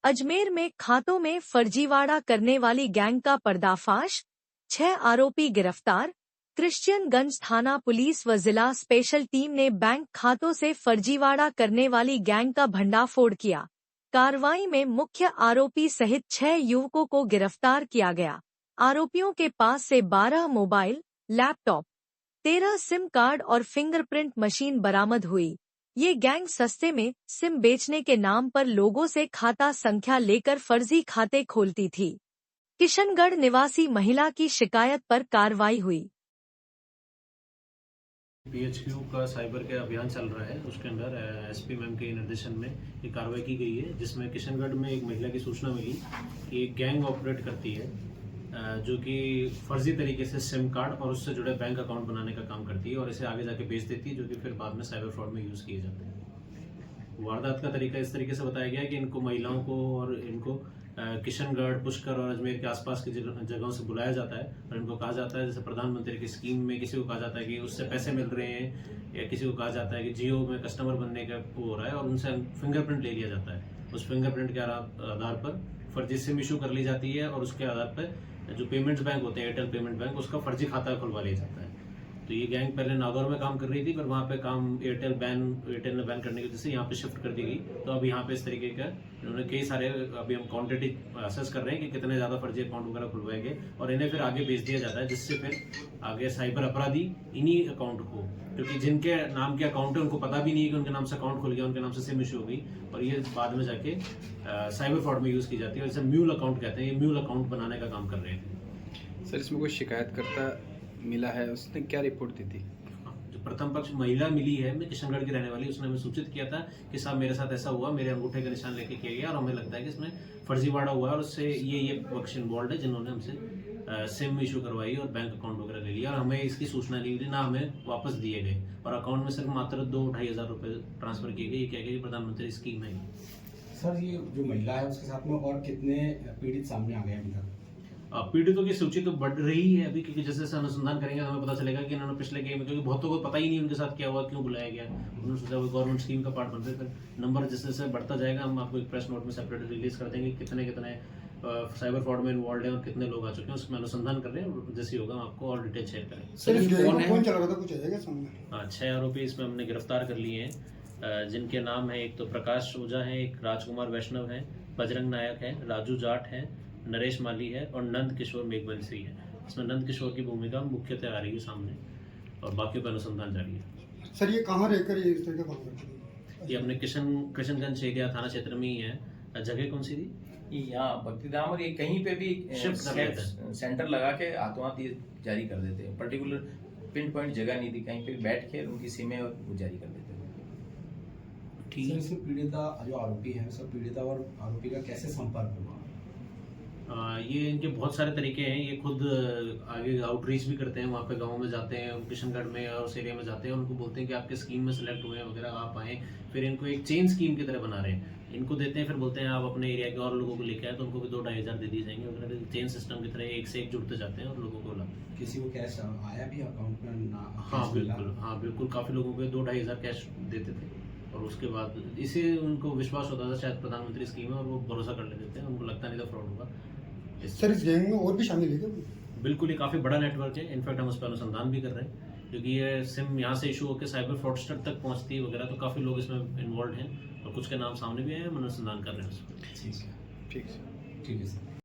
अजमेर में खातों में फर्जीवाड़ा करने वाली गैंग का पर्दाफाश, 6 आरोपी गिरफ्तार। क्रिश्चियनगंज थाना पुलिस व जिला स्पेशल टीम ने बैंक खातों से फर्जीवाड़ा करने वाली गैंग का भंडाफोड़ किया। कार्रवाई में मुख्य आरोपी सहित 6 युवकों को गिरफ्तार किया गया। आरोपियों के पास से 12 मोबाइल, लैपटॉप, 13 सिम कार्ड और फिंगरप्रिंट मशीन बरामद हुई। ये गैंग सस्ते में सिम बेचने के नाम पर लोगों से खाता संख्या लेकर फर्जी खाते खोलती थी। किशनगढ़ निवासी महिला की शिकायत पर कार्रवाई हुई। PHQ का साइबर के अभियान चल रहा है, उसके अंदर SP मैम के निर्देशन में ये कार्रवाई की गई है, जिसमें किशनगढ़ में एक महिला की सूचना मिली कि एक गैंग ऑपरेट करती है जो कि फर्जी तरीके से सिम कार्ड और उससे जुड़े बैंक अकाउंट बनाने का काम करती है और इसे आगे जाके बेच देती है, जो कि फिर बाद में साइबर फ्रॉड में यूज़ किए जाते हैं। वारदात का तरीका इस तरीके से बताया गया है कि इनको महिलाओं को और इनको किशनगढ़, पुष्कर और अजमेर के आसपास की जगहों से बुलाया जाता है और इनको कहा जाता है, जैसे प्रधानमंत्री की स्कीम में किसी को कहा जाता है कि उससे पैसे मिल रहे हैं, या किसी को कहा जाता है कि जियो में कस्टमर बनने का वो हो रहा है और उनसे फिंगरप्रिंट ले लिया जाता है। उस फिंगरप्रिंट के आधार पर फर्जी सिम इशू कर ली जाती है और उसके आधार पर जो पेमेंट्स बैंक होते हैं, एयरटेल पेमेंट बैंक, उसका फर्जी खाता खुलवा लिया जाता है। तो ये गैंग पहले नागौर में काम कर रही थी, पर वहाँ पे काम एयरटेल ने बैन करने की वजह से यहाँ पे शिफ्ट कर दी गई। तो अब यहाँ पे इस तरीके का इन्होंने कई सारे, अभी हम क्वांटिटी असेस कर रहे हैं कि कितने ज़्यादा फर्जी अकाउंट वगैरह खुलवाएंगे और इन्हें फिर आगे बेच दिया जाता है, जिससे फिर आगे साइबर अपराधी इन्हीं अकाउंट को, क्योंकि जिनके नाम के अकाउंट है उनको पता भी नहीं है कि उनके नाम से अकाउंट खुल गया, उनके नाम से सिम इशू हो गई और ये बाद में जाके साइबर फ्रॉड में यूज़ की जाती है और इसे म्यूल अकाउंट कहते हैं। ये म्यूल अकाउंट बनाने का काम कर रहे थे। सर, इसमें कोई शिकायतकर्ता मिला है, उसने क्या रिपोर्ट दी थी? जो प्रथम पक्ष महिला मिली है, मैं किशनगढ़ की रहने वाली, उसने हमें सूचित किया था कि साहब मेरे साथ ऐसा हुआ, मेरे अंगूठे का निशान लेके किया गया और हमें लगता है कि इसमें फर्जीवाड़ा हुआ है और उससे ये पक्ष इन्वॉल्व है, जिन्होंने हमसे सिम इशू करवाई और बैंक अकाउंट वगैरह ले लिया और हमें इसकी सूचना नहीं मिली, ना हमें वापस दिए गए और अकाउंट में सिर्फ मात्र 2-2.5 हज़ार रुपये ट्रांसफर किए गए। ये क्या कि प्रधानमंत्री स्कीम है। सर, ये जो महिला है उसके साथ में और कितने पीड़ित सामने आ गए अभी तक? पीड़ितों की सूची तो बढ़ रही है अभी, क्योंकि जैसे जैसे अनुसंधान करेंगे तो हमें पता चलेगा कि इन्होंने पिछले गेम में, क्योंकि बहुतों को पता ही नहीं उनके साथ क्या हुआ, क्यों बुलाया गया, उन्होंने सोचा वो गवर्नमेंट स्कीम का पार्ट बन रहे। फिर नंबर जैसे जैसे बढ़ता जाएगा हम आपको एक प्रेस नोट में सेपरेट रिलीज कर देंगे कितने कितने साइबर फ्रॉड में इन्वॉल्व है और कितने लोग आ चुके हैं, उसमें अनुसंधान कर रहे हैं। जैसे होगा हम आपको और डिटेल शेयर करेंगे। कौन चला रहा था, कुछ आएगा सामने? 6 आरोपी इसमें हमने गिरफ्तार कर लिए हैं, जिनके नाम है, एक तो प्रकाश ओझा है, एक राजकुमार वैष्णव है, बजरंग नायक है, राजू जाट है, नरेश माली है और नंद किशोर मेघवंशी है। इसमें नंद किशोर की भूमिका मुख्यतः आ रही है सामने और बाकी पर अनुसंधान जारी है। सर, ये कहाँ रहकर ये इस तरह का काम करते हैं? ये अपने किशनगंज एरिया थाना क्षेत्र में ही है। जगह कौन सी थी? यहाँ भक्तिधाम, और ये कहीं पे भी सेंटर लगा के हाथों हाथ ये जारी कर देते हैं। पर्टिकुलर पिन पॉइंट जगह नहीं थी, कहीं पे बैठ के उनकी सिमें और वो जारी कर देते हैं। ठीक है। इसमें पीड़िता जो आरोपी है, सब पीड़िता और आरोपी का कैसे संपर्क हुआ? ये इनके बहुत सारे तरीके हैं। ये खुद आगे आउटरीच भी करते हैं, वहाँ पे गाँव में जाते हैं, किशनगढ़ में और उस एरिया में जाते हैं, उनको बोलते हैं कि आपके स्कीम में सेलेक्ट हुए हैं वगैरह, आप आएँ। फिर इनको एक चेन स्कीम की तरह बना रहे हैं, इनको देते हैं, फिर बोलते हैं आप अपने एरिया के और लोगों को लेकर आए, तो उनको भी 2-2.5 हज़ार दे दिए जाएंगे वगैरह। चेन सिस्टम की तरह एक से एक जुड़ते जाते हैं और लोगों को लाते हैं। किसी को कैश आया भी अकाउंट में ना? हाँ बिल्कुल, काफ़ी लोगों को 2-2.5 हज़ार कैश देते थे और उसके बाद इसे उनको विश्वास होता था शायद प्रधानमंत्री स्कीम है और वो भरोसा कर लेते थे, उनको लगता नहीं था फ्रॉड होगा। सर, इस गैंग में और भी शामिल है क्या? बिल्कुल, ये काफ़ी बड़ा नेटवर्क है। इनफैक्ट हम उस पर अनुसंधान भी कर रहे हैं, क्योंकि ये सिम यहाँ से इशू होकर साइबर फ्रॉडस्टर तक पहुँचती है वगैरह, तो काफ़ी लोग इसमें इन्वॉल्व हैं और कुछ के नाम सामने भी आए हैं, हम अनुसंधान कर रहे हैं उस पर। ठीक है। ठीक है। ठीक है सर।